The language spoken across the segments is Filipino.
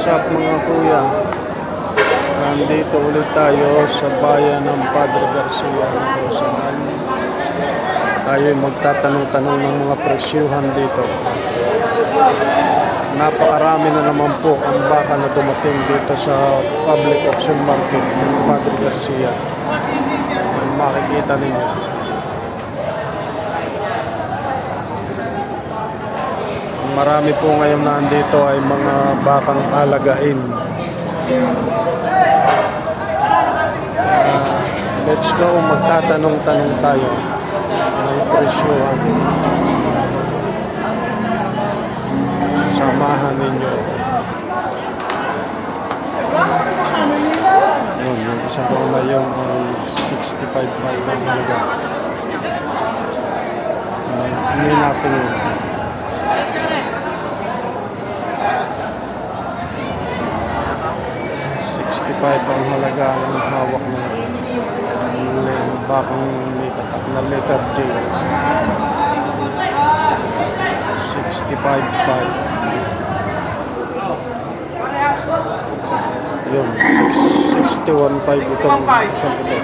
What's up mga kuya? Nandito ulit tayo sa bayan ng Padre Garcia kung saan tayo magtatanong-tanong ng mga presyuhan dito. Napakarami na naman po ang baka na dumating dito sa public auction market ng Padre Garcia. Makikita ninyo. Marami po ngayon na andito ay mga bakang alagain. Let's go, magtatanong-tanong tayo ng presyuhan. Samahan ninyo. Yun, yung isa ko na yung 65 ang halaga. Hindi natin yun. 65 ang halaga ng hawak na bakang may tatak na letter J. 65.5. Yun, 61.5 itong isang ito.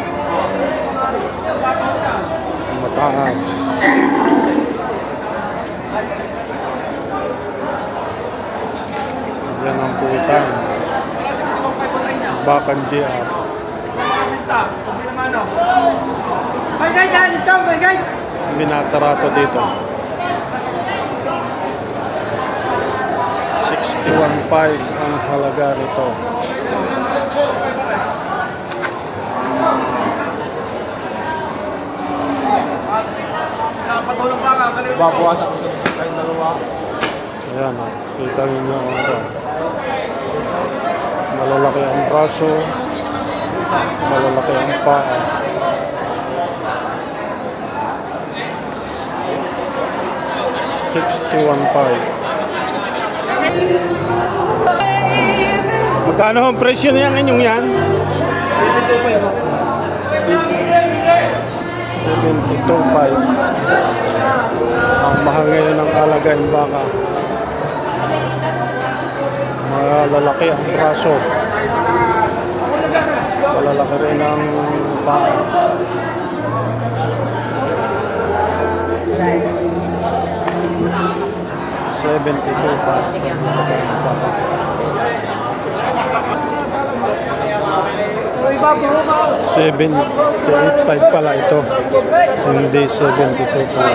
Mataas. Yan ang puwitan. Bakang JR. Binatarato dito. 61.5 ang halaga nito. Babawasan ko sa kahit dalawa. Ayan o, kita ninyo ito. Malalaki ang braso, malalaki ang paa. $61.5. Magkano ang presyo na yan inyong yan? 72.5. Ang mahal ngayon ng alagain baka. Malalaki ang braso. Malalaki rin ang paa. $78.5 pala ito. Hindi 72 pala.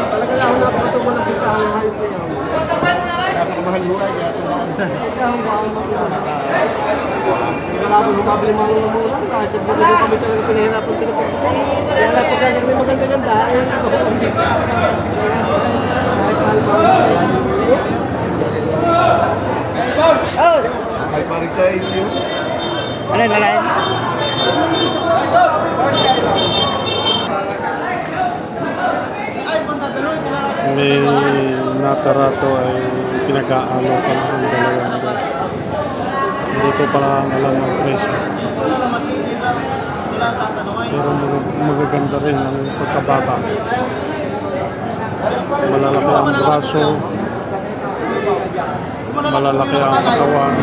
Mahal mo ay wala mo mabili mo ng mura kahit sa buhay kami talaga pinahirapan tinapos. Kaya lang pagkakang may maganda-ganda ay ay pari sa inyo. Ano na lang? May natarato ay pinag-aalo pa ng dalawang ito. Hindi ko pala alam ang presyo. Pero magaganda rin ang pagkabata. Malalaki ang braso, malalaki ang katawan.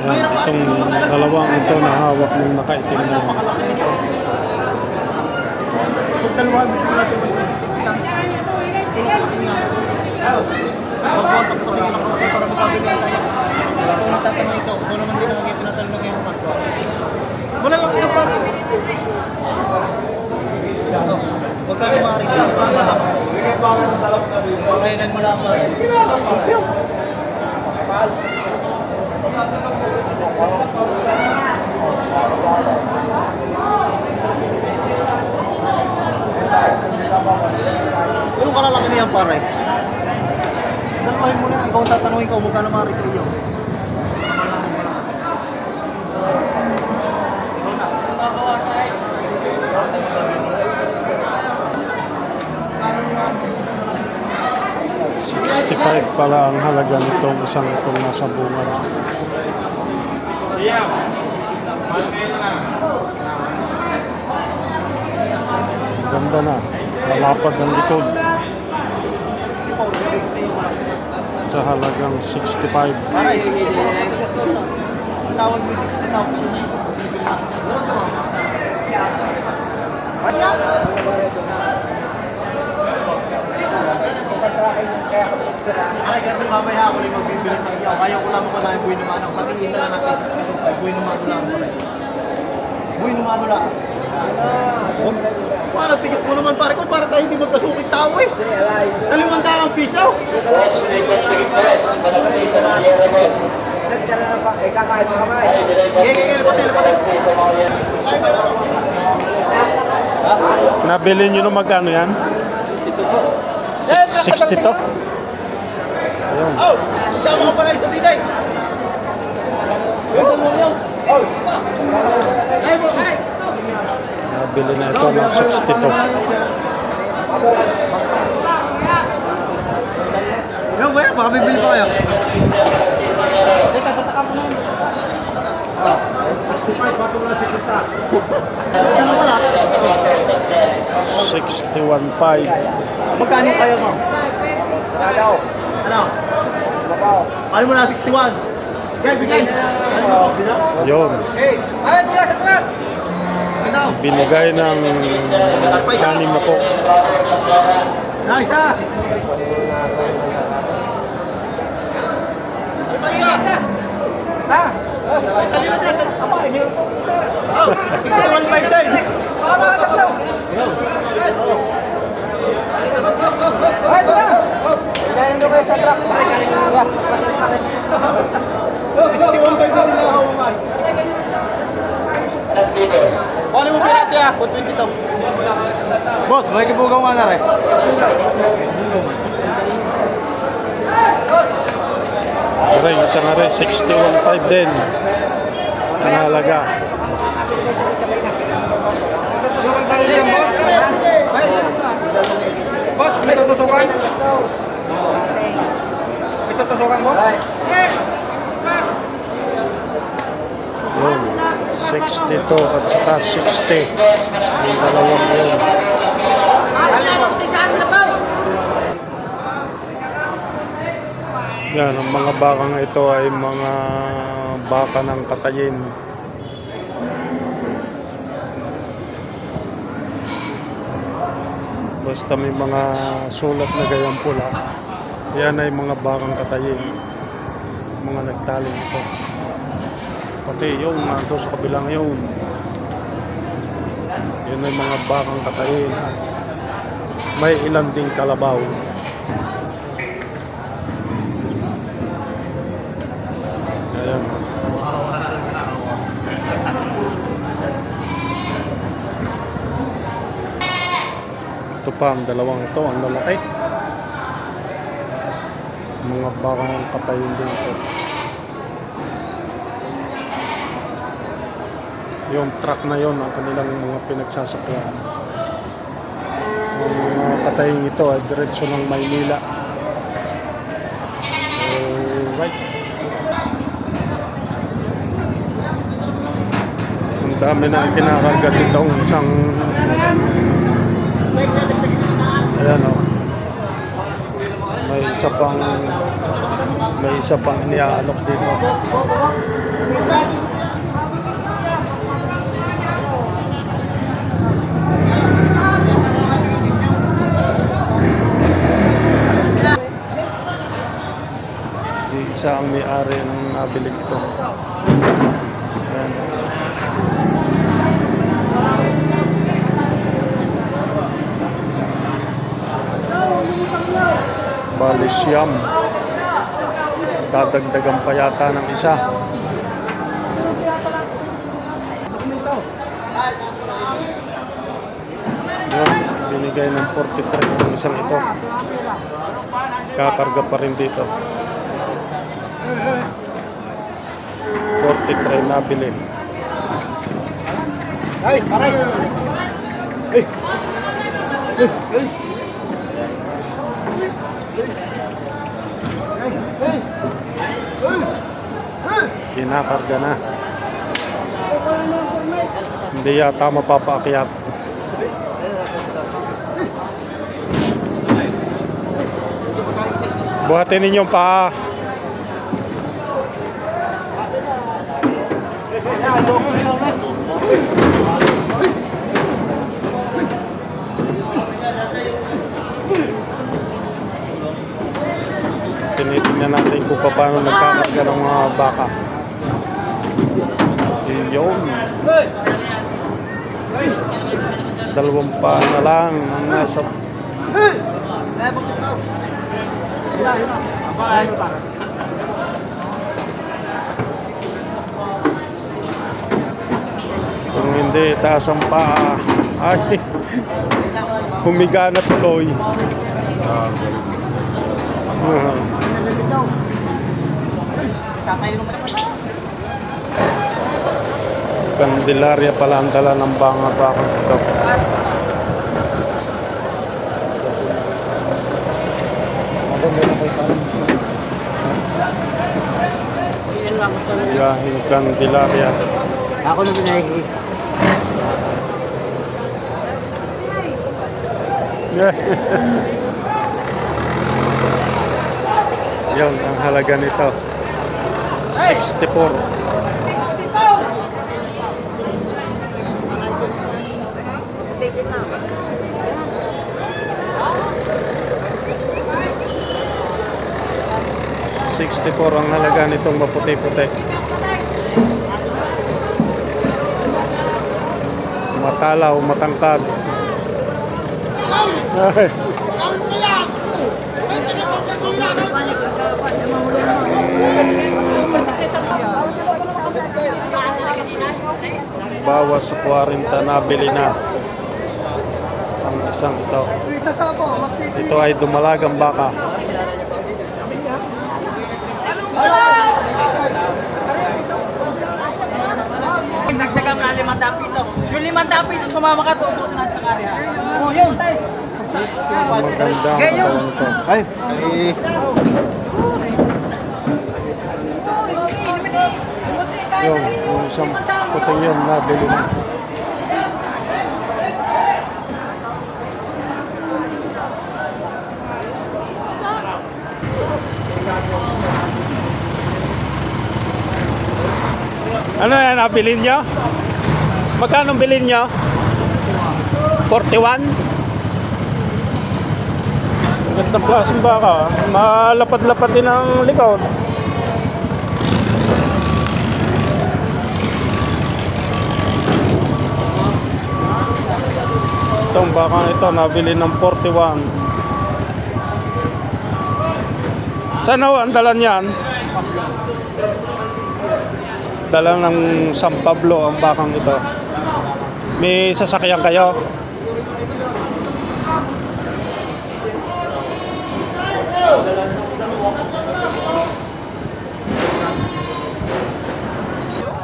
Ayan, itong dalawang ito na hawak ng nakaitim na yun. Dalawahan mo pala sa magwasak po sa inyo para makabili tayo. Kung natatanong ito, kung naman din naman tinatanong ngayon pa. Wala lang ito pa. Huwag ka lumari ka. Kainan mo lang pa. Ganun kalalaki na yan pare. Dalawahin mo na, ikaw ang tatanungin ko, magkano marito iyo? Ikaw na. 65 pala ang halaga nitong isang itong nasa bunga. Ganda na. Malapad ng likod. sa halagang 65. Paray, matigas ko ito. Ang tawag mo 60,000 na. Ay, kasi mamaya ako lang magbibili sa inyo. Kaya ko lang ko na yung buhay naman. Pakikita na natin sa buhay naman lang. Buhay naman lang. Paano, tigas mo naman pare ko. Para tayo hindi magkasukit tao eh. Sa 500 piso. Boss, may complete boss. Malapit sa mga yero, boss. Kakain mo ka ba? Patil. Nabili nyo na magkano yan? 62 po. 62? Ayun. Oh, isama ko pala isa dinay. Nabili na ito ng 62. Ano ba yan? Baka bibili pa kayo. Bato mo na 60. Ano pala? 61.5. Magkano kayo mo? Ano? Ano mo na 61? Bigay. Yun. Ay, tula sa truck! Ano? Binigay ng 6 na po. Ano, isa? Ha? Tali na dyan. Oh, 61.5 tayo. Baka mga tatlo. Ay, tula! Kaya nyo kayo sa truck. Pare, galing mo ba? 61.5 na nila ako, mamay. Paano mo pinati ah? 120 to. Boss, may kibugaw nga na rin. Kasi isa na rin, 61.5 din. Ang halaga. Boss, may tutusukan? May tutusukan, boss? Yun. 62 at saka 60. Yung dalawang yun. Yan, ang mga bakang ito ay mga baka ng katayin. Basta may mga sulat na gayang pula. Yan ay mga bakang katayin. Mga nagtaling ito. Pati yung nando sa kabilang yun. Yun ay mga bakang katayin. At may ilan ding kalabaw. Ayan. Ito pa ang dalawang ito, ang lalaki. Mga bakang katayin din ito. Yung truck na yon ang kanilang mga pinagsasakyan. Yung mga katayin ito ay diretso ng Maynila. Alright. Ang dami na kinakarga ditong isang ayan o. May isa pang iniaalok dito. Isa ang may-ari ng nabili ito. Ayan. Bali siyam. Dadagdagan pa yata ng isa. Yun, binigay ng 43 ng isang ito. Kakarga pa rin dito. 43 nabili. Ay, paray! Ay! Kinakarga na. Hindi yata mapapaakyat. Buhatin ninyong paa. Tinitingnan natin kung paano nagkakarga ng mga baka. Yun. Dalawang paa na lang ang nasa kung hindi taas ang paa ay humiga na tuloy. Candelaria pala ang dala ng baka ito. Yahing Candelaria. Ako na pinahigi. Yun ang halaga nito. 64. $64 ang halaga nitong maputi-puti. Matalaw, matangkad. Ay. Bawas sa 40 nabili na ang isang ito. Ito ay dumalagang baka. Nagtaga mo na 500 piso. Yung 500 piso sumama ka, tutusin natin sa karya. Oh, yun. Maganda ang katawan nito. Ay, Yung isang puting yun nabili na. Ano yan, nabilin nyo? Magkano bilhin nyo? 41? Gandang klaseng baka. Malapad-lapad din ang likod. Itong baka ito, nabili ng 41. Saan ho ang dala niyan? Dala ng San Pablo ang bakang ito. May sasakyan kayo?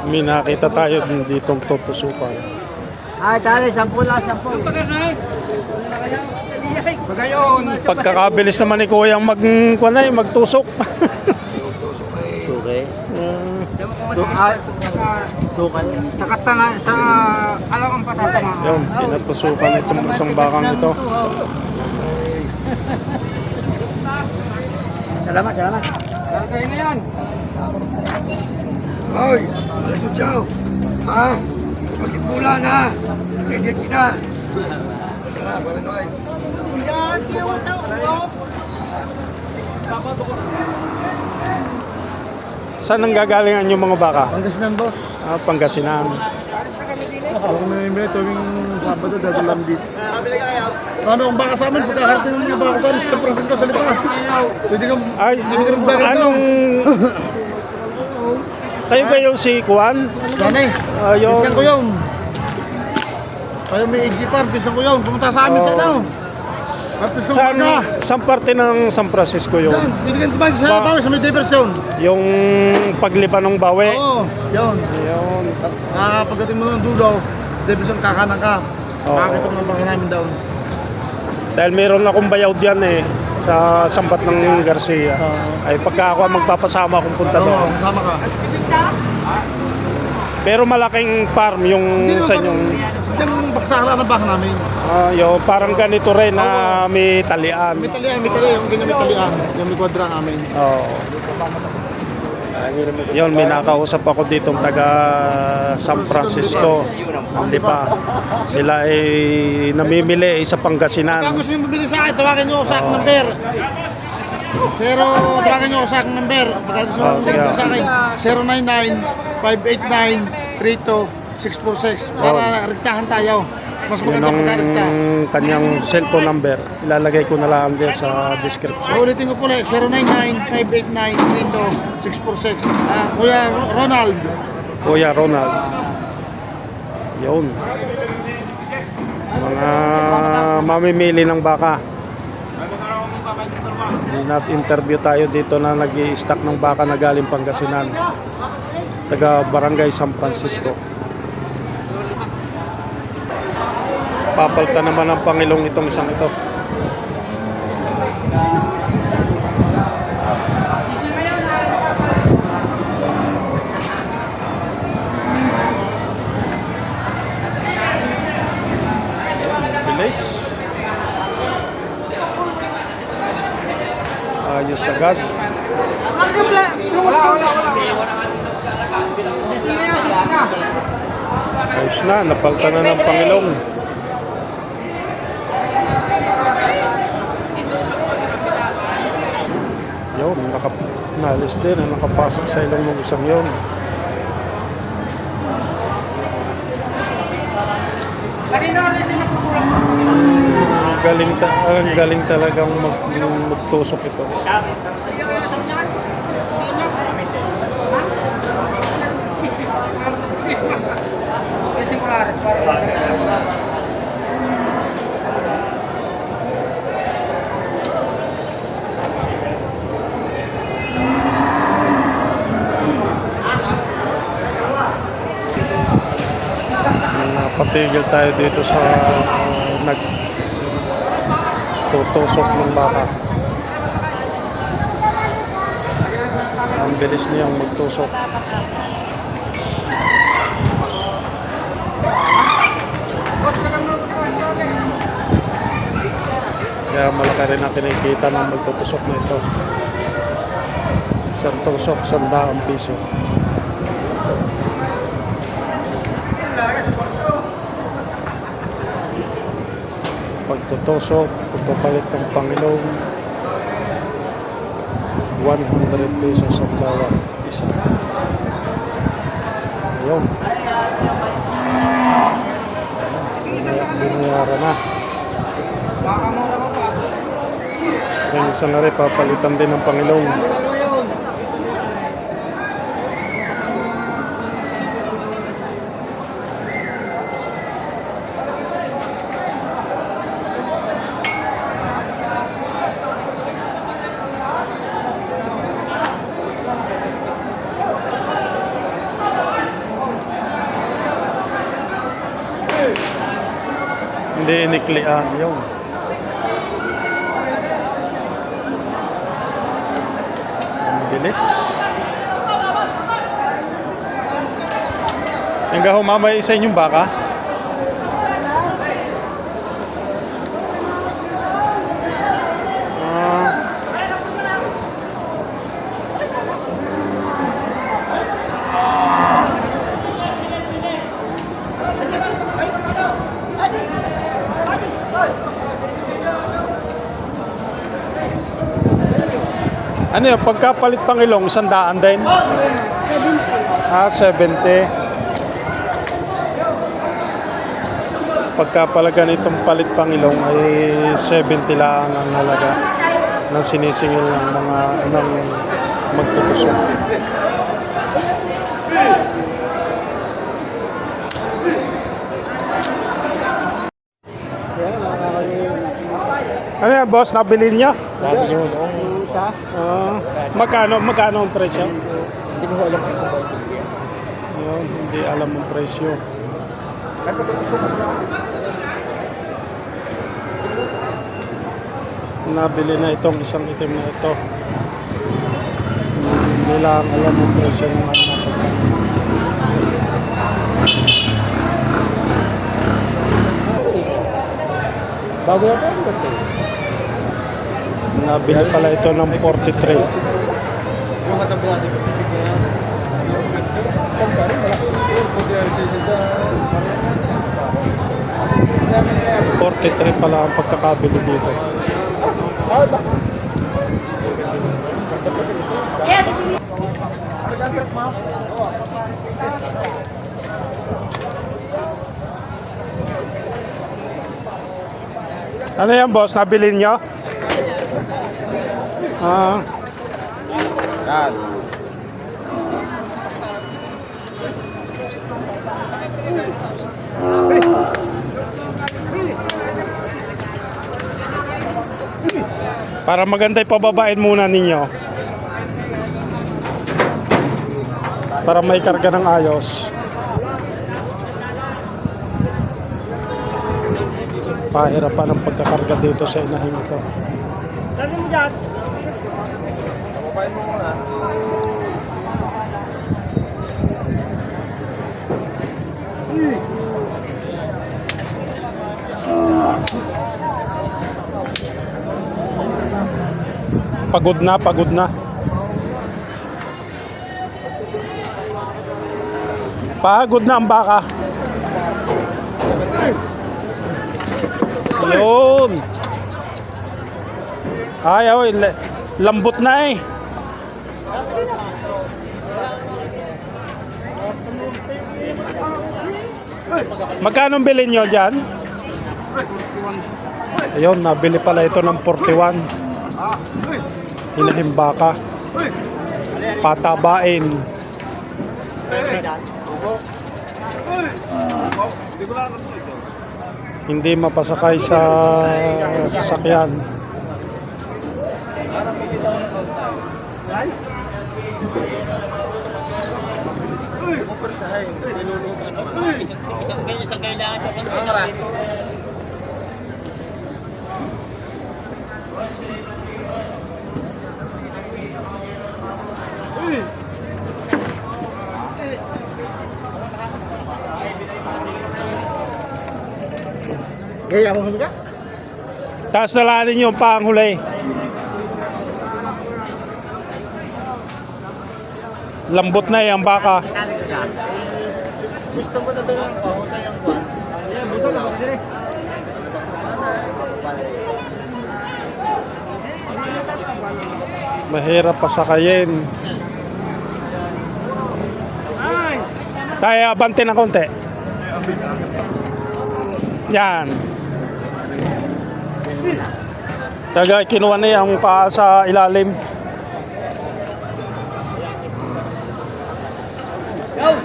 May nakita tayo ditong tutusukan. Ay, tali, 10 lang, 10. Pagkakabilis naman ni Kuyang magtusok. Suke. Sukan. Sa katana, sa alawang patatama. Yun, pinatusukan itong isang bakang ito. Salamat, salamat. kayo na yan. Hoy, Jesu Chow. Ha? Basketbolan ha. Dedit kita. Tara, paranoid. Saan ang gagalingan yung mga baka? Pangasinan, boss. Pangasinan. Ako may may tuwing Sabado, dadalam dito. Ano ang baka sa amin? Pagkakarating ng mga baka sa amin, sa Francisco sa Lipa. Pwede kang... Ay, anong... Kayo ba yung si Kuan? Sanay, Yung... pisang ko yun. Kayo may AG Park, pisang ko yun. Pumunta sa amin sa ano. Artis ng Saan, baka. saan parte ng San Francisco yun? Yan, pwede kang tumayo sa bawi, sa may diversyon. Yung paglipa ng bawi? Oo, yun. Yun. Pagdating mo ng dulo, sa diversyon kakanan ka. Oo. Makakita mo ng baka namin doon. Dahil meron akong bayaw diyan sa sambat ng Garcia. Ay pagka ako magpapasama kung punta Oo, doon. kasama ka. Pero malaking farm yung Hindi naman sa parang, inyong... yung baksakan ng baka namin. Yung parang ganito rin na may talian. May talian, yung ginamit talian. Yung may kwadra namin. Oo. Yun, may nakausap ako ditong taga San Francisco. Hindi pa. Sila ay namimili sa Kung Pangasinan. gusto nyo mabili sa akin, tawagan nyo ako sa aking number. Tawagan nyo ako sa aking number. Pagka gusto nyo sige. mabili sa akin, 099-589-32646 para rektahan tayo. Mas Yun maganda ang pagka-rekta. kanyang cellphone number. Ilalagay ko na lang din sa description. So ulitin ko po na 099-589-32646. Kuya Ronald. Kuya Ronald. Yun. Mga mamimili ng baka. Interview tayo dito na nag-i-stock ng baka na galing Pangasinan. Taga Barangay San Francisco. Papalta naman ang Pangilong itong isang ito. Bilis. Ayos agad. Ayos na, napalta na ng Pangilong. Yun, nalis din, nakapasok sa ilong ng isang yun. Ang galing talagang magtusok ito. Patigil tayo dito sa nagtutusok ng baka. Ang bilis niyang magtusok. Kaya malaki rin ang kinikita ng magtutusok na ito. Isang tusok, 100 piso. Pagtutusok, pagpapalit ng Pangilong, 100 pesos ang bawat isa. Ayun. Binayaran na. Yung isa na rin, papalitan din ng Pangilong. Hindi iniklian yun. Ang bilis. Hanggang humamay sa inyong baka? Ano yun, pagkapalit Pangilong, 100 din? 70. 70. Pagka pala ganitong palit Pangilong ay 70 lang ang halaga ng sinisingil ng mga magtutusok. Ano yan, boss? Nabili niya? Sabi nyo, noong isa, Magkano ang presyo? hindi ko alam kung ba. Yun, hindi alam ang presyo. Nagkatutusok ko na. Nabili na itong isang itim na ito. Hindi lang alam ang presyo ng ano na ito. Bago yata ang ganito. Nabili pala ito ng 43. Yung katabi natin, 56 yan. Yung kanta rin, malaki. Puti ang sisinta. 43 pala ang pagkakabili dito. Ano yan, boss? Nabili nyo? Ah, Yan. para maganda ipababain muna ninyo. Para may karga ng ayos. Pahirapan ang pagkakarga dito sa inahing ito. Kababain mo muna. Pagod na, pagod na. Pagod na ang baka. Yun. Ayaw, lambot na eh. Magkano bilhin nyo dyan? Ayun, nabili pala ito ng 41. Hinahing baka. Patabain. Hindi mapasakay sa sasakyan. Isang kailangan siya. Gaya mo ka? Taas na lahanin yung panghuli. Lambot na yung baka. Gusto mo na doon ang pahusay ang kwan? Ayan, buto na. Mahirap pasakayin. Tayo, abante ng konti. Yan. Taga kinuha na yung paa sa ilalim.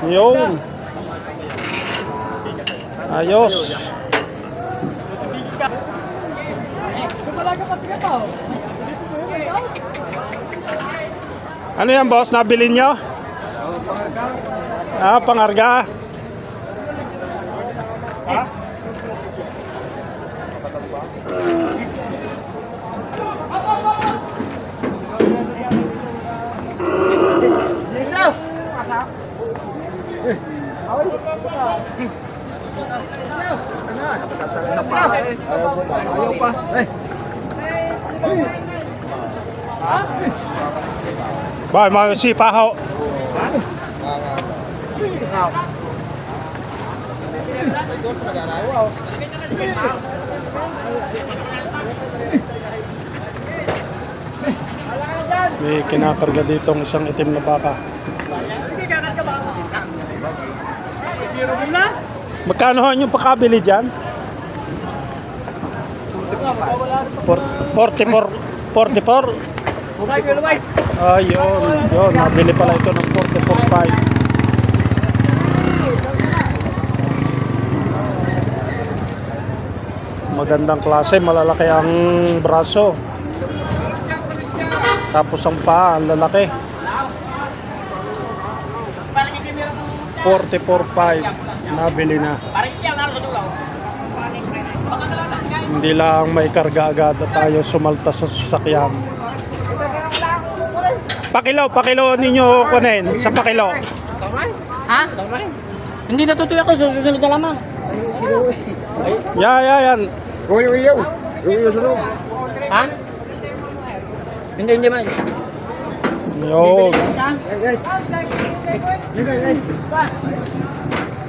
Yun. Ayos. Ano yan, boss? Nabili nyo? Ah, pangarga. Ayaw pa. Boy, mga sipa ho. May kinakarga dito ang isang itim na baka. Magkano ho yung pakabili dyan? 44. 44. Ayun, yun. Nabili pala ito ng 44.5. Magandang klase, malalaki ang braso. Tapos ang paa, ang lalaki. 44.5. Nabili na. Hindi lang may karga agad at tayo sumalta sa sasakyan. Pakilo ninyo kunin sa pakilo. Ha? Hindi natutuyo ako, susunod na lamang. Yan. O yung iyaw. Yung iyaw sa loob. Ha? Hindi man. Yun.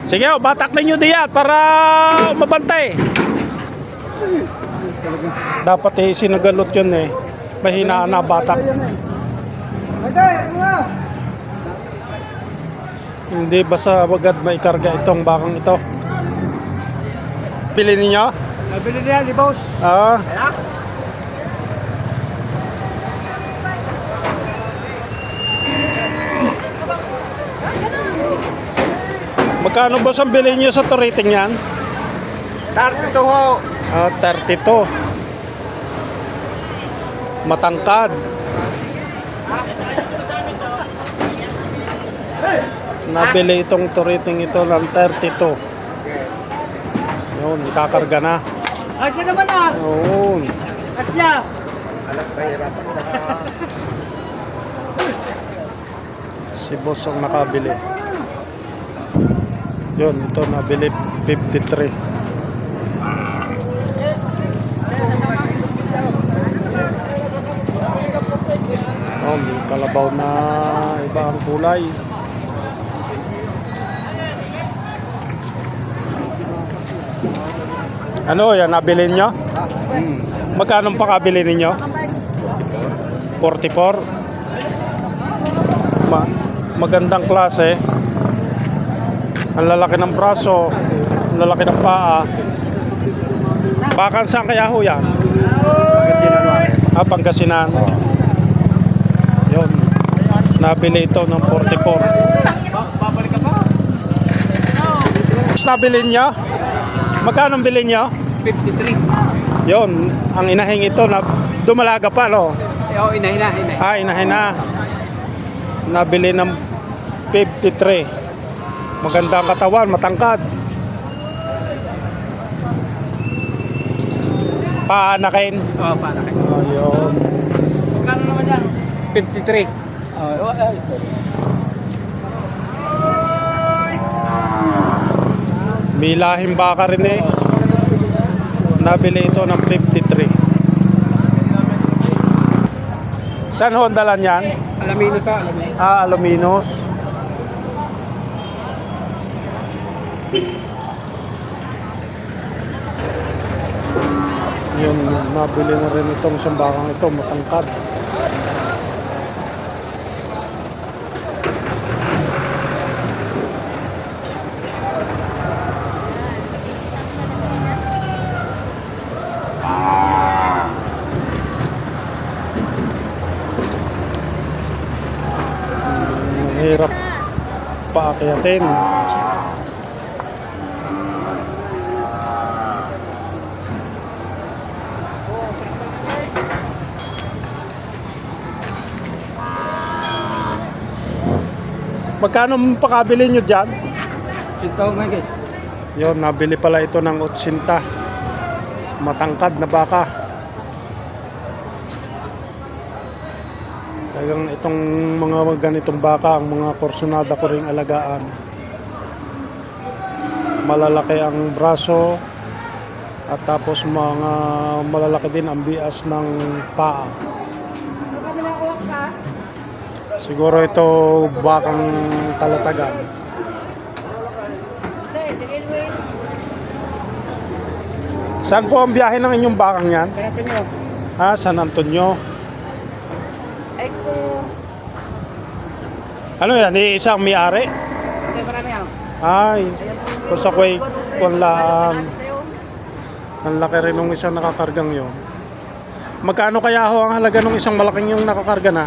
Sige, batak ninyo diyan para mabantay. Dapat sinagalot yun eh. Mahinaan na batak. Hindi basta agad maikarga itong bakang ito. Pili ninyo? Nabili niya ni boss. Ah. Magkano boss ang bilhin nyo sa turiting yan? 32 ho. Ah, 32. Matangkad. Nabili itong turiting ito ng 32. Yun, kakarga na. Asya naman ah. Yun. Asya. Si boss ang nakabili. Yun, ito nabili 53. Oh, may kalabaw na iba ang kulay. Ano yan, nabili nyo? Magkano pa kabili ninyo? 44. Magandang klase. Ang lalaki ng braso, ang lalaki ng paa. Bakan saan kaya ho yan? Ah, Pangasinan. Yun. Nabili ito ng 44. Babalik ka pa? Tapos nabili nyo? Magkano bili nyo? 53. Yun, ang inahing ito na dumalaga pa, no? Oo, inahina. Ah, inahin na. Nabili ng 53. Magandang katawan, matangkad. Paanakin. Oo, para kayo. Ayun. Magkano naman yan? 53. Oo, ayos ko. May lahing baka rin eh. Nabili ito ng 53. Saan ho ang dalan yan? Alaminos sa Alaminos. Ah, Alaminos. Yun, nabili na rin itong sambakang ito, matangkad. Hirap paakyatin. Magkano pakabili nyo dyan? Sinto, Mike. Yun, nabili pala ito ng 80. Matangkad na baka. Talagang itong mga ganitong baka, ang mga porsyonada ko ring alagaan. Malalaki ang braso at tapos mga malalaki din ang bias ng paa. Siguro ito bakang kalatagan. Saan po ang biyahe ng inyong bakang yan? Ah, San Antonio. Ano yan? Isang may-ari? Ay, kung sa kway, kung lang. Ang laki rin ng isang nakakargang yun. Magkano kaya ho ang halaga ng isang malaking yung nakakarga na?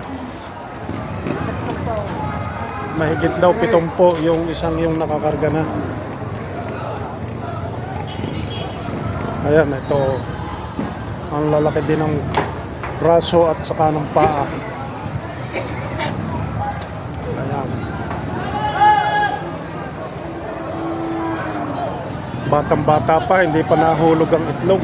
Mahigit daw 70 yung isang yung nakakarga na. Ayan, ito. Ang lalaki din ng braso at saka ng paa. Ayan. Batang-bata pa, hindi pa nahulog ang itlog.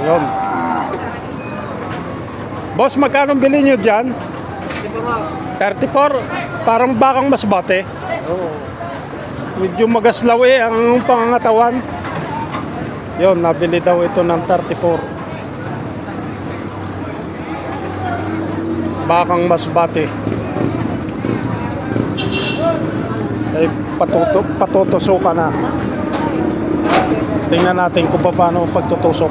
Ayun. Boss, magkano bilhin nyo dyan? 34. Parang bakang masbate. Oo. Medyo magaslaw eh ang pangangatawan. Yon, nabili daw ito ng 34. Bakang masbate. Ay patutusok na. Tingnan natin kung paano pagtutusok.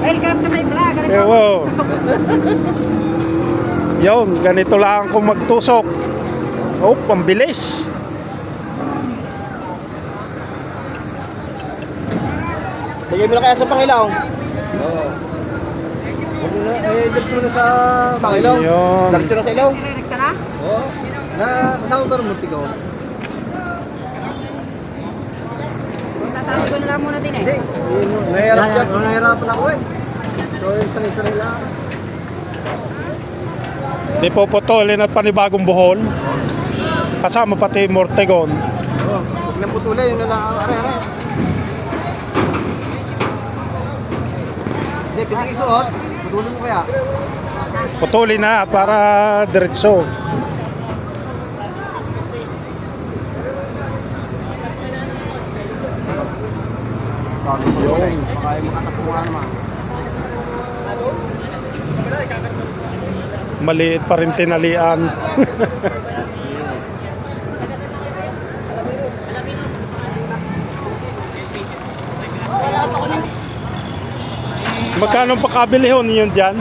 Welcome to my vlog. Ewo. Yon, ganito lang kung magtusok. Oh, pambilis. Lagay mo na kaya sa Pangilaw. Oo. Diretso na sa Pangilaw. Yun. Diretso na sa Ilaw. Direkta na? Oo. Na kasama ko rin multi ko. Tatawag ko na lang muna din Hindi. Nahihirapan ako eh. So, sanay-sanay lang. Di puputulin at panibagong buhol. Kasama pati Mortegon. Oo. Huwag nang putulay. Yun na lang. Are. Hindi, pinig isuot. Putulin mo kaya. Putulin na para diretso. Yun. Baka yung makatapunga naman. Maliit pa rin tinalian. Magkano pa kabili ho ninyo dyan?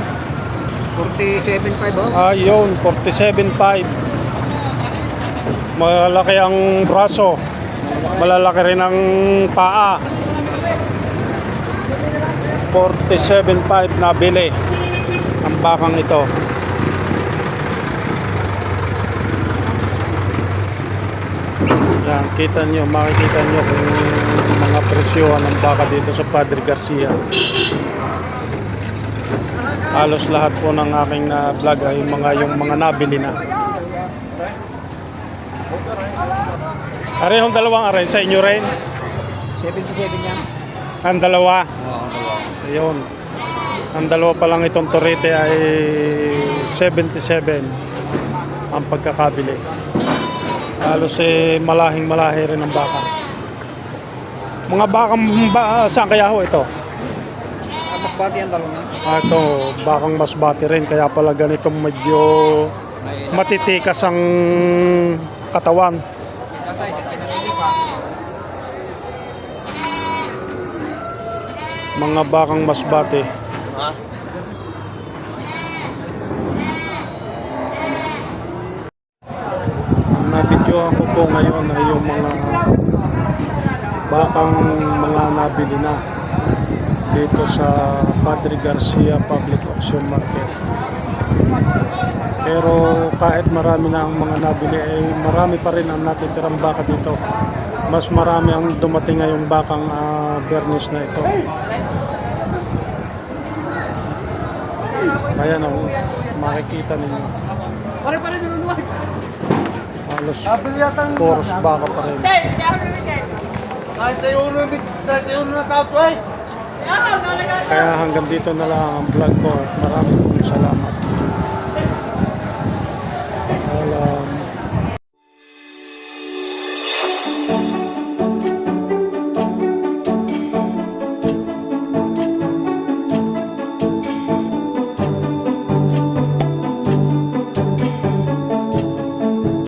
47.5 oh. Ayun, 47.5. Malaki ang braso. Malalaki rin ang paa. 47.5 na bili ang bakang ito. Yan, kita nyo, makikita nyo kung mga presyohan ng baka dito sa Padre Garcia. Halos lahat po ng aking vlog ay yung mga nabili na. Arehong dalawang aray sa inyo rin? 77 yan. Ang dalawa? Oo, dalawa. Ayun. Ang dalawa pa lang itong torete ay 77 ang pagkakabili. Halos malahing-malahi rin ang baka. Mga bakang saan kaya ho ito? Masbati ang talong yan. Ito, bakang masbati rin. Kaya pala ganitong medyo matitikas ang katawan. Tatay, sa kinamili pa. Mga bakang masbati. Ha? Ang nabidyohan ko po ngayon ay yung mga bakang mga nabili na dito sa Padre Garcia Public Auction Market. Pero kahit marami na ang mga nabili ay marami pa rin ang natitirang baka dito. Mas marami ang dumating ngayong bakang Bernis na ito. Ayan o, makikita ninyo. Halos puros baka pa rin. Kahit tayo na tapo eh. Kaya hanggang dito na lang ang vlog ko. Maraming salamat.